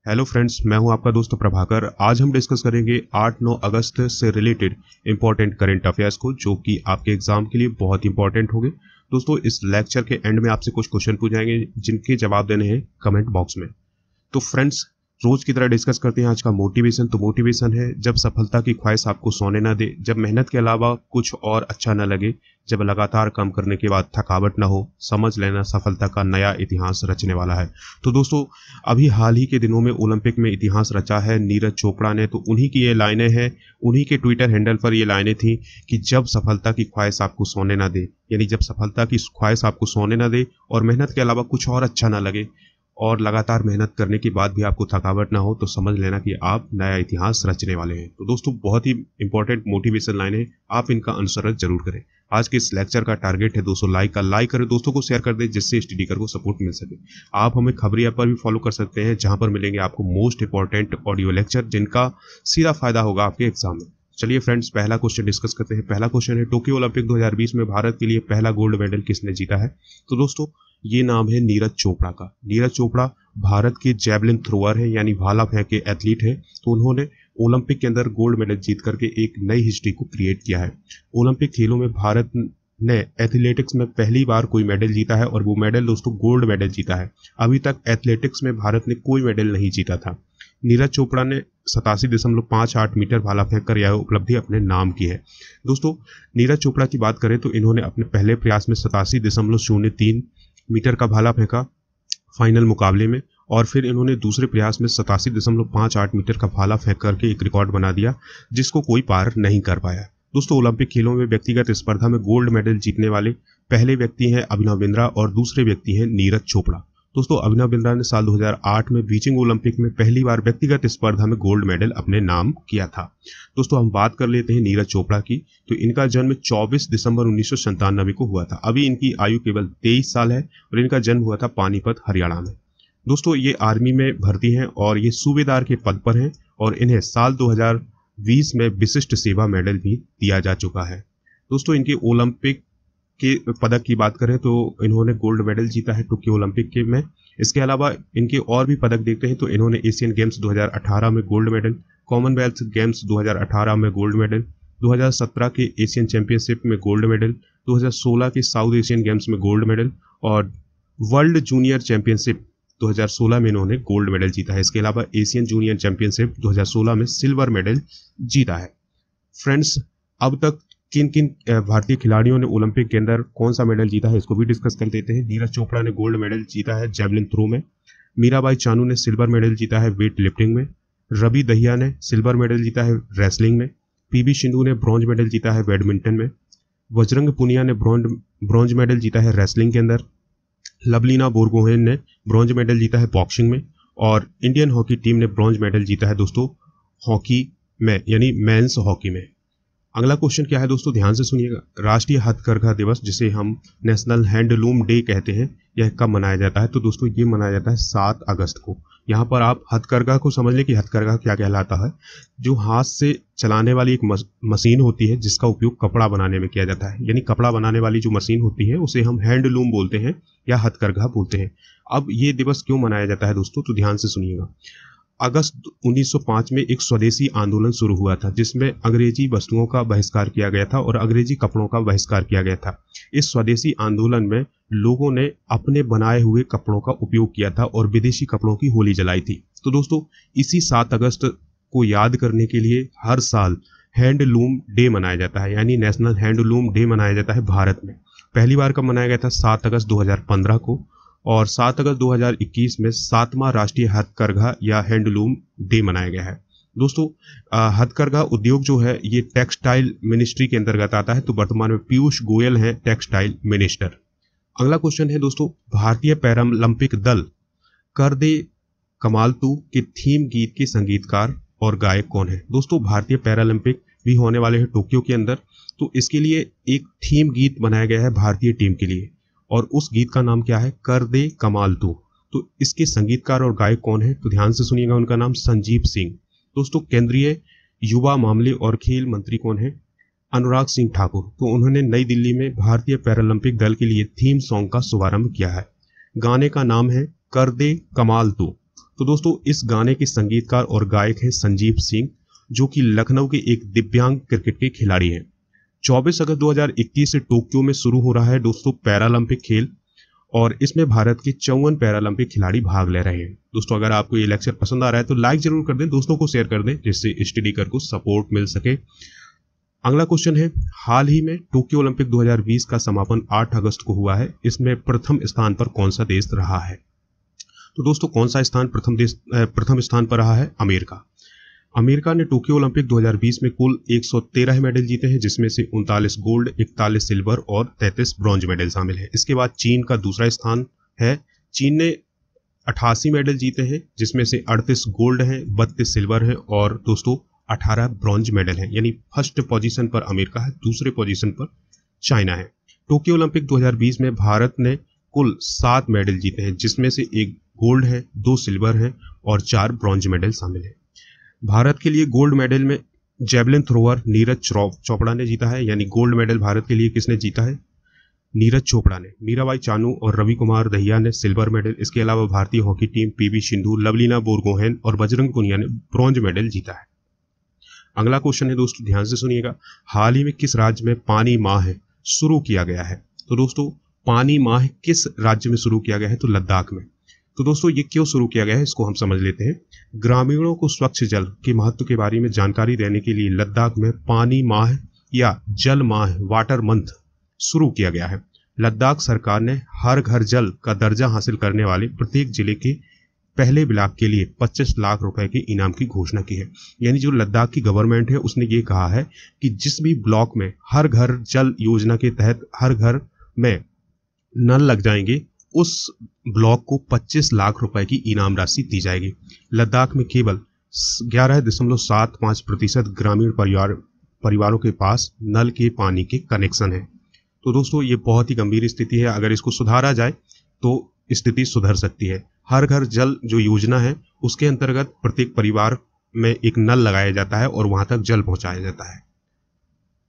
Hello friends, मैं हूं आपका दोस्त प्रभाकर। आज हम डिस्कस करेंगे 8-9 अगस्त से रिलेटेड इंपॉर्टेंट करंट अफेयर्स को, जो कि आपके एग्जाम के लिए बहुत इंपॉर्टेंट होंगे। दोस्तों, इस लेक्चर के एंड में आपसे कुछ क्वेश्चन पूछ जाएंगे जिनके जवाब देने हैं कमेंट बॉक्स में। तो फ्रेंड्स, रोज की तरह डिस्कस करते हैं आज का मोटिवेशन। तो मोटिवेशन है, जब सफलता की ख्वाहिश आपको सोने ना दे, जब मेहनत के अलावा कुछ और अच्छा ना लगे, जब लगातार काम करने के बाद थकावट ना हो, समझ लेना सफलता का नया इतिहास रचने वाला है। तो दोस्तों, अभी हाल ही के दिनों में ओलंपिक में इतिहास रचा है नीरज चोपड़ा ने। तो उन्हीं की ये लाइनें हैं, उन्हीं के ट्विटर हैंडल पर ये लाइनें थी कि जब सफलता की ख्वाहिश आपको सोने ना दे, यानी जब सफलता की ख्वाहिश आपको सोने ना दे और मेहनत के अलावा कुछ और अच्छा ना लगे और लगातार मेहनत करने के बाद भी आपको थकावट ना हो, तो समझ लेना कि आप नया इतिहास रचने वाले हैं। तो दोस्तों, बहुत ही इंपॉर्टेंट मोटिवेशन लाइन है, आप इनका अनुसरण जरूर करें। आज के इस लेक्चर का टारगेट है 200 लाइक का। लाइक करें, दोस्तों को शेयर कर दें, जिससे स्टडी कर को सपोर्ट मिल सके। आप हमें खबरी ऐप पर भी फॉलो कर सकते हैं, जहां पर मिलेंगे आपको मोस्ट इंपॉर्टेंट ऑडियो लेक्चर, जिनका सीधा फायदा होगा आपके एग्जाम में। चलिए फ्रेंड्स, पहला क्वेश्चन डिस्कस करते हैं। पहला क्वेश्चन है, टोक्यो ओलंपिक 2020 में भारत के लिए पहला गोल्ड मेडल किसने जीता है? तो दोस्तों, ये नाम है नीरज चोपड़ा का। नीरज चोपड़ा भारत के जैवलिन थ्रोअर है, यानी भाला फेंक के एथलीट है। तो उन्होंने ओलंपिक के अंदर गोल्ड मेडल जीत करके एक नई हिस्ट्री को क्रिएट किया है। ओलंपिक खेलों में भारत ने एथलेटिक्स में पहली बार कोई मेडल जीता है, और वो मेडल दोस्तों गोल्ड मेडल जीता है। अभी तक एथलेटिक्स में भारत ने कोई मेडल नहीं जीता था। नीरज चोपड़ा ने 87.58 मीटर भाला फेंक कर यह उपलब्धि अपने नाम की है। दोस्तों, नीरज चोपड़ा की बात करें तो इन्होंने अपने पहले प्रयास में 87.03 मीटर का भाला फेंका फाइनल मुकाबले में, और फिर इन्होंने दूसरे प्रयास में 87.58 मीटर का भाला फेंक करके एक रिकॉर्ड बना दिया, जिसको कोई पार नहीं कर पाया। दोस्तों, ओलंपिक खेलों में व्यक्तिगत स्पर्धा में गोल्ड मेडल जीतने वाले पहले व्यक्ति हैं अभिनव बिंद्रा, और दूसरे व्यक्ति हैं नीरज चोपड़ा। दोस्तों, अभिनव बिंद्रा ने साल 2008 में बीजिंग ओलंपिक में पहली बार व्यक्तिगत स्पर्धा में गोल्ड मेडल अपने नाम किया था। दोस्तों, हम बात कर लेते हैं नीरज चोपड़ा की। तो इनका जन्म 24 दिसंबर 1997 को हुआ था। अभी इनकी आयु केवल 23 साल है, और इनका जन्म हुआ था पानीपत, हरियाणा में। दोस्तों, ये आर्मी में भर्ती हैं और ये सूबेदार के पद पर हैं, और इन्हें साल 2020 में विशिष्ट सेवा मेडल भी दिया जा चुका है। दोस्तों, इनके ओलंपिक के पदक की बात करें तो इन्होंने गोल्ड मेडल जीता है टोक्यो ओलंपिक के में। इसके अलावा इनके और भी पदक देखते हैं तो इन्होंने एशियन गेम्स 2018 में गोल्ड मेडल, कॉमनवेल्थ गेम्स 2018 में गोल्ड मेडल, 2017 के एशियन चैंपियनशिप में गोल्ड मेडल, 2016 के साउथ एशियन गेम्स में गोल्ड मेडल, और वर्ल्ड जूनियर चैंपियनशिप 2016 में इन्होंने गोल्ड मेडल जीता है। इसके अलावा एशियन जूनियर चैंपियनशिप 2016 में सिल्वर मेडल जीता है। फ्रेंड्स, अब तक किन किन भारतीय खिलाड़ियों ने ओलंपिक के अंदर कौन सा मेडल जीता है, इसको भी डिस्कस कर देते हैं। नीरज चोपड़ा ने गोल्ड मेडल जीता है जैवलिन थ्रो में। मीराबाई चानू ने सिल्वर मेडल जीता है वेट लिफ्टिंग में। रवि दहिया ने सिल्वर मेडल जीता है रेसलिंग में। पीवी सिंधु ने ब्रॉन्ज मेडल जीता है बैडमिंटन में। बजरंग पुनिया ने ब्रॉन्ज मेडल जीता है रेसलिंग के अंदर। लवलीना बोरगोहेन ने ब्रॉन्ज मेडल जीता है बॉक्सिंग में। और इंडियन हॉकी टीम ने ब्रॉन्ज मेडल जीता है दोस्तों हॉकी में, यानी मेंस हॉकी में। अगला क्वेश्चन क्या है दोस्तों, ध्यान से सुनिएगा। राष्ट्रीय हथकरघा दिवस, जिसे हम नेशनल हैंडलूम डे कहते हैं, यह कब मनाया जाता है? तो दोस्तों, ये मनाया जाता है 7 अगस्त को। यहाँ पर आप हथकरघा को समझ लें कि हथकरघा क्या कहलाता है। जो हाथ से चलाने वाली एक मशीन होती है, जिसका उपयोग कपड़ा बनाने में किया जाता है, यानी कपड़ा बनाने वाली जो मशीन होती है उसे हम हैंडलूम बोलते हैं या हथकरघा बोलते हैं। अब ये दिवस क्यों मनाया जाता है दोस्तों, तो ध्यान से सुनिएगा। अगस्त 1905 में एक स्वदेशी आंदोलन शुरू हुआ था, जिसमें अंग्रेजी वस्तुओं का बहिष्कार किया गया था और अंग्रेजी कपड़ों का बहिष्कार किया गया था। इस स्वदेशी आंदोलन में लोगों ने अपने बनाए हुए कपड़ों का उपयोग किया था और विदेशी कपड़ों की होली जलाई थी। तो दोस्तों, इसी 7 अगस्त को याद करने के लिए हर साल हैंडलूम डे मनाया जाता है, यानी नेशनल हैंडलूम डे मनाया जाता है भारत में। पहली बार कब मनाया गया था? 7 अगस्त 2015 को, और 7 अगस्त 2021 में 7वां राष्ट्रीय हथकरघा या हैंडलूम डे मनाया गया है। दोस्तों, हथकरघा उद्योग जो है ये टेक्सटाइल मिनिस्ट्री के अंतर्गत आता है। तो वर्तमान में पीयूष गोयल हैं टेक्सटाइल मिनिस्टर। अगला क्वेश्चन है दोस्तों, भारतीय पैरालंपिक दल कर दे कमाल तू के थीम गीत के संगीतकार और गायक कौन है? दोस्तों, भारतीय पैरालंपिक भी होने वाले हैं टोक्यो के अंदर, तो इसके लिए एक थीम गीत बनाया गया है भारतीय टीम के लिए, और उस गीत का नाम क्या है? कर दे कमाल तू। तो इसके संगीतकार और गायक कौन है? तो ध्यान से सुनिएगा, उनका नाम संजीव सिंह। दोस्तों, केंद्रीय युवा मामले और खेल मंत्री कौन है? अनुराग सिंह ठाकुर। तो उन्होंने नई दिल्ली में भारतीय पैरालंपिक दल के लिए थीम सॉन्ग का शुभारंभ किया है। गाने का नाम है कर दे कमाल तू। तो दोस्तों इस गाने के संगीतकार और गायक हैं संजीव सिंह, जो कि लखनऊ के एक दिव्यांग क्रिकेट के खिलाड़ी हैं। 24 अगस्त 2021 से टोक्यो में शुरू हो रहा है दोस्तों पैरालंपिक खेल, और इसमें भारत के 54 पैरालंपिक खिलाड़ी भाग ले रहे हैं। दोस्तों अगर आपको ये लेक्चर पसंद आ रहा है तो लाइक जरूर कर दें, दोस्तों को शेयर कर दें, जिससे स्टडी कर को सपोर्ट मिल सके। अगला क्वेश्चन है, हाल ही में टोक्यो ओलंपिक 2020 का समापन 8 अगस्त को हुआ है, इसमें प्रथम स्थान पर कौन सा देश रहा है? तो दोस्तों कौन सा स्थान प्रथम स्थान पर रहा है? अमेरिका। अमेरिका ने टोक्यो ओलंपिक 2020 में कुल 113 मेडल जीते हैं, जिसमें से 39 गोल्ड, 41 सिल्वर और 33 ब्रॉन्ज मेडल शामिल है। इसके बाद चीन का दूसरा स्थान है। चीन ने 88 मेडल जीते हैं, जिसमें से 38 गोल्ड हैं, 32 सिल्वर हैं और दोस्तों 18 ब्रॉन्ज मेडल हैं। यानी फर्स्ट पोजीशन पर अमेरिका है, दूसरे पोजीशन पर चाइना है। टोक्यो ओलंपिक 2020 में भारत ने कुल 7 मेडल जीते हैं, जिसमें से 1 गोल्ड है, 2 सिल्वर है और 4 ब्रॉन्ज मेडल शामिल है। भारत के लिए गोल्ड मेडल में जेवलिन थ्रोअर नीरज चोपड़ा ने जीता है। यानी गोल्ड मेडल भारत के लिए किसने जीता है? नीरज चोपड़ा ने। मीराबाई चानू और रवि कुमार दहिया ने सिल्वर मेडल। इसके अलावा भारतीय hockey team PV Sindhu, Lovlina Borgohain और बजरंग पुनिया ने ब्रॉन्ज मेडल जीता है। अगला क्वेश्चन है दोस्तों, ध्यान से सुनिएगा, हाल ही में किस राज्य में पानी माह शुरू किया गया है? तो दोस्तों पानी माह किस राज्य में शुरू किया गया है? तो लद्दाख में। तो दोस्तों ये क्यों शुरू किया गया है, इसको हम समझ लेते हैं। ग्रामीणों को स्वच्छ जल के महत्व के बारे में जानकारी देने के लिए लद्दाख में पानी माह या जल माह, वाटर मंथ शुरू किया गया है। लद्दाख सरकार ने हर घर जल का दर्जा हासिल करने वाले प्रत्येक जिले के पहले ब्लॉक के लिए 25 लाख रुपए के इनाम की घोषणा की है। यानी जो लद्दाख की गवर्नमेंट है उसने ये कहा है कि जिस भी ब्लॉक में हर घर जल योजना के तहत हर घर में नल लग जाएंगे, उस ब्लॉक को 25 लाख रुपए की इनाम राशि दी जाएगी। लद्दाख में केवल 11.75% ग्रामीण परिवारों के पास नल के पानी के कनेक्शन है। तो दोस्तों ये बहुत ही गंभीर स्थिति है, अगर इसको सुधारा जाए तो स्थिति सुधर सकती है। हर घर जल जो योजना है उसके अंतर्गत प्रत्येक परिवार में एक नल लगाया जाता है और वहां तक जल पहुंचाया जाता है।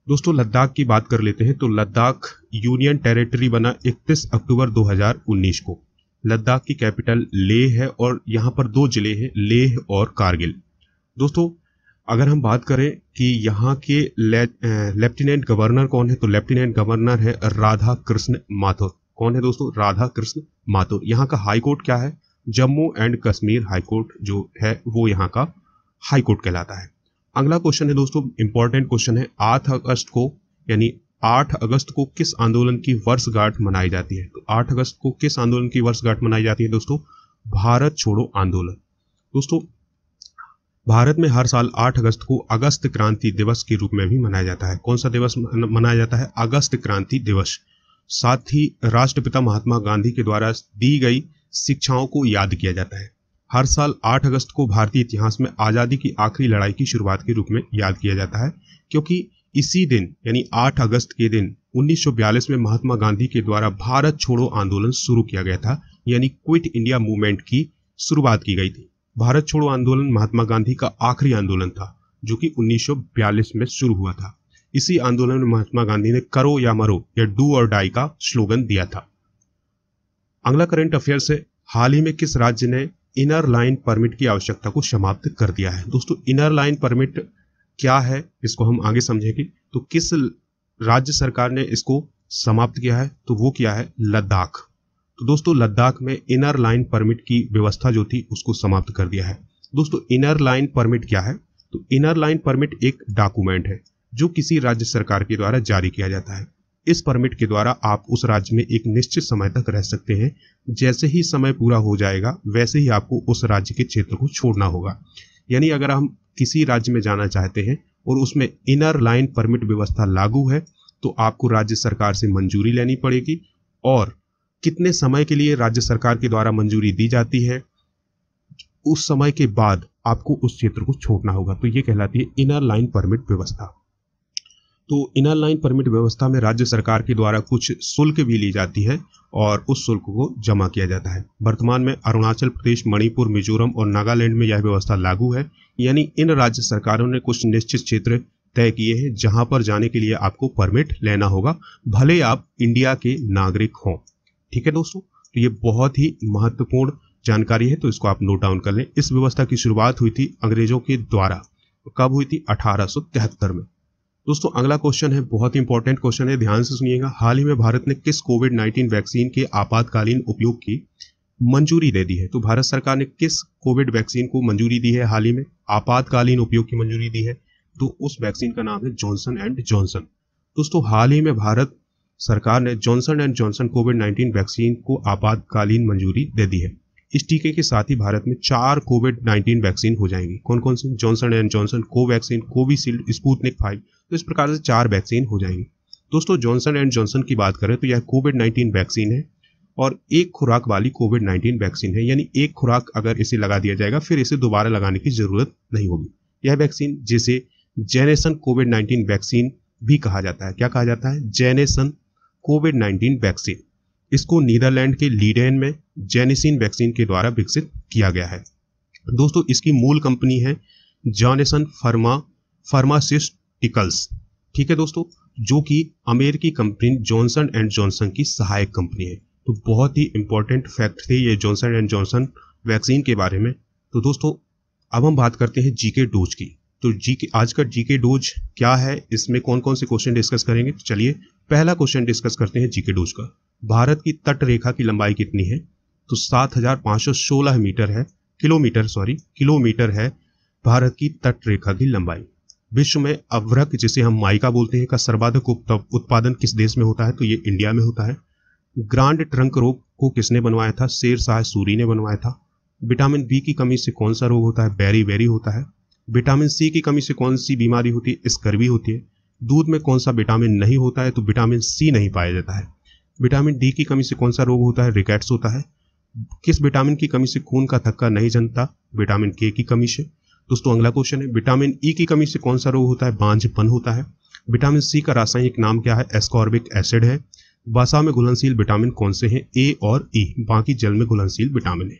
दोस्तों लद्दाख की बात कर लेते हैं, तो लद्दाख यूनियन टेरिटरी बना 31 अक्टूबर 2019 को। लद्दाख की कैपिटल लेह है और यहाँ पर 2 जिले हैं, लेह और कारगिल। दोस्तों अगर हम बात करें कि यहाँ के लेफ्टिनेंट गवर्नर कौन है, तो लेफ्टिनेंट गवर्नर है राधा कृष्ण माथुर। कौन है दोस्तों? राधा कृष्ण माथुर। यहाँ का हाई कोर्ट क्या है? Jammu and Kashmir high court जो है वो यहाँ का हाई कोर्ट कहलाता है। अगला क्वेश्चन है दोस्तों, इंपॉर्टेंट क्वेश्चन है, 8 अगस्त को यानी 8 अगस्त को किस आंदोलन की वर्षगांठ मनाई जाती है? तो 8 अगस्त को किस आंदोलन की वर्षगांठ मनाई जाती है दोस्तों? भारत छोड़ो आंदोलन। दोस्तों भारत में हर साल 8 अगस्त को अगस्त क्रांति दिवस के रूप में भी मनाया जाता है। कौन सा दिवस मनाया जाता है? अगस्त क्रांति दिवस। साथ ही राष्ट्रपिता महात्मा गांधी के द्वारा दी गई शिक्षाओं को याद किया जाता है। हर साल 8 अगस्त को भारतीय इतिहास में आज़ादी की आखिरी लड़ाई की शुरुआत के रूप में याद किया जाता है, क्योंकि इसी दिन यानी 8 अगस्त के दिन 1942 में महात्मा गांधी के द्वारा भारत छोड़ो आंदोलन शुरू किया गया था, यानी क्विट इंडिया मूवमेंट की शुरुआत की गई थी। भारत छोड़ो आंदोलन महात्मा गांधी का आखिरी आंदोलन था, जो कि 1942 में शुरू हुआ था। इसी आंदोलन में महात्मा गांधी ने करो या मरो या डू और डाई का स्लोगन दिया था। अगला करंट अफेयर से, हाल ही में किस राज्य ने इनर लाइन परमिट की आवश्यकता को समाप्त कर दिया है? दोस्तों इनर लाइन परमिट क्या है इसको हम आगे समझेंगे। तो किस राज्य सरकार ने इसको समाप्त किया है? तो वो क्या है? लद्दाख। तो दोस्तों लद्दाख में इनर लाइन परमिट की व्यवस्था जो थी उसको समाप्त कर दिया है। दोस्तों इनर लाइन परमिट क्या है? तो इनर लाइन परमिट एक डॉक्यूमेंट है जो किसी राज्य सरकार के द्वारा जारी किया जाता है। इस परमिट के द्वारा आप उस राज्य में एक निश्चित समय तक रह सकते हैं। जैसे ही समय पूरा हो जाएगा वैसे ही आपको उस राज्य के क्षेत्र को छोड़ना होगा। यानी अगर हम किसी राज्य में जाना चाहते हैं और उसमें इनर लाइन परमिट व्यवस्था लागू है तो आपको राज्य सरकार से मंजूरी लेनी पड़ेगी, और कितने समय के लिए राज्य सरकार के द्वारा मंजूरी दी जाती है उस समय के बाद आपको उस क्षेत्र को छोड़ना होगा। तो ये कहलाती है इनर लाइन परमिट व्यवस्था। तो इनर लाइन परमिट व्यवस्था में राज्य सरकार के द्वारा कुछ शुल्क भी ली जाती है और उस शुल्क को जमा किया जाता है। वर्तमान में अरुणाचल प्रदेश, मणिपुर, मिजोरम और नागालैंड में यह व्यवस्था लागू है। यानी इन राज्य सरकारों ने कुछ निश्चित क्षेत्र तय किए हैं जहां पर जाने के लिए आपको परमिट लेना होगा, भले आप इंडिया के नागरिक हों। ठीक है दोस्तों, तो ये बहुत ही महत्वपूर्ण जानकारी है तो इसको आप नोट डाउन कर लें। इस व्यवस्था की शुरुआत हुई थी अंग्रेजों के द्वारा। कब हुई थी? 1873 में। दोस्तों अगला क्वेश्चन है, बहुत ही इंपॉर्टेंट क्वेश्चन है, ध्यान से सुनिएगा। हाल ही में भारत ने किस कोविड-19 वैक्सीन के आपातकालीन उपयोग की मंजूरी दे दी है? तो भारत सरकार ने किस कोविड वैक्सीन को मंजूरी दी है? हाल ही में आपातकालीन उपयोग की मंजूरी दी है, तो उस वैक्सीन का नाम है जॉनसन एंड जॉनसन। दोस्तों हाल ही में भारत सरकार ने Johnson and Johnson covid vaccine को आपातकालीन मंजूरी दे दी है। इस टीके के साथ ही भारत में 4 कोविड-19 वैक्सीन हो जाएंगी। कौन कौन सी? Johnson and Johnson, Covaxin, Covishield, Sputnik 5। तो इस प्रकार से 4 वैक्सीन हो जाएंगी। दोस्तों जॉनसन एंड जॉनसन की बात करें तो यह कोविड-19 वैक्सीन है और एक खुराक वाली कोविड-19 वैक्सीन है, यानी एक खुराक अगर इसे लगा दिया जाएगा फिर इसे दोबारा लगाने की जरूरत नहीं होगी। यह वैक्सीन जिसे जेनेसन कोविड-19 वैक्सीन भी कहा जाता है। क्या कहा जाता है? जेनेसन कोविड-19 वैक्सीन। इसको नीदरलैंड के लीडेन में जेनेसिन वैक्सीन के द्वारा विकसित किया गया है। दोस्तों इसकी मूल कंपनी है जॉनसन फार्मास्यूटिकल्स। ठीक है दोस्तों, जो कि अमेरिकी कंपनी जॉनसन एंड जॉनसन की सहायक कंपनी है। तो बहुत ही इंपॉर्टेंट फैक्ट थे ये जॉनसन एंड जॉनसन वैक्सीन के बारे में। तो दोस्तों अब हम बात करते हैं जीके डोज की। तो आज का जीके डोज क्या है, इसमें कौन कौन से क्वेश्चन डिस्कस करेंगे? तो चलिए पहला क्वेश्चन डिस्कस करते हैं जीके डोज का। भारत की तट रेखा की लंबाई कितनी है? तो 7516 मीटर है, किलोमीटर है भारत की तट रेखा की लंबाई। विश्व में अवरक जिसे हम माइका बोलते हैं का सर्वाधिक उत्पादन किस देश में होता है? तो ये इंडिया में होता है। ग्रांड ट्रंक रोग को किसने बनवाया था? शेर शाह सूरी ने बनवाया था। विटामिन बी की कमी से कौन सा रोग होता है? बेरी होता है। विटामिन सी की कमी से कौन सी बीमारी होती है? स्कर्वी होती है। दूध में कौन सा विटामिन नहीं होता है? तो विटामिन सी नहीं पाया जाता है। विटामिन डी की कमी से कौन सा रोग होता है? रिकेट्स होता है। किस विटामिन की कमी से खून का थक्का नहीं जमता? विटामिन के की कमी से। दोस्तों अगला क्वेश्चन है, विटामिन ई की कमी से कौन सा रोग होता है? बांझपन होता है। विटामिन सी का रासायनिक नाम क्या है? एस्कॉर्बिक एसिड है। वसा में घुलनशील विटामिन कौन से हैं? ए और ई। बाकी जल में घुलनशील विटामिन है।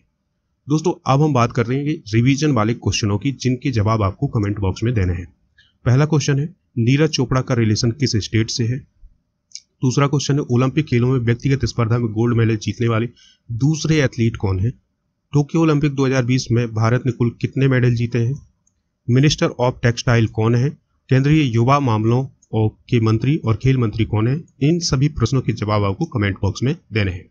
दोस्तों अब हम बात कर रहे हैं रिवीजन वाले क्वेश्चनों की, जिनके जवाब आपको कमेंट बॉक्स में देने हैं। पहला क्वेश्चन है, नीरज चोपड़ा का रिलेशन किस स्टेट से है? दूसरा क्वेश्चन है, ओलंपिक खेलों में व्यक्तिगत स्पर्धा में गोल्ड मेडल जीतने वाले दूसरे एथलीट कौन है? टोक्यो ओलंपिक 2020 में भारत ने कुल कितने मेडल जीते हैं? मिनिस्टर ऑफ टेक्सटाइल कौन है? केंद्रीय युवा मामलों के मंत्री और खेल मंत्री कौन है? इन सभी प्रश्नों के जवाब आपको कमेंट बॉक्स में देने हैं।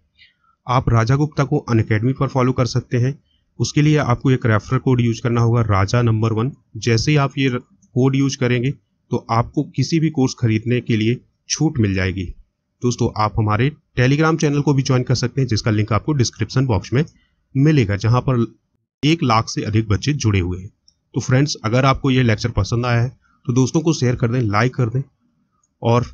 आप राजा गुप्ता को अनअकैडमी पर फॉलो कर सकते हैं। उसके लिए आपको एक रेफरल कोड यूज करना होगा, राजा नंबर 1। जैसे ही आप ये कोड यूज करेंगे तो आपको किसी भी कोर्स खरीदने के लिए छूट मिल जाएगी। दोस्तों आप हमारे टेलीग्राम चैनल को भी ज्वाइन कर सकते हैं, जिसका लिंक आपको डिस्क्रिप्शन बॉक्स में मिलेगा, जहां पर 1 लाख से अधिक बच्चे जुड़े हुए हैं। तो फ्रेंड्स अगर आपको ये लेक्चर पसंद आया है तो दोस्तों को शेयर कर दें, लाइक कर दें और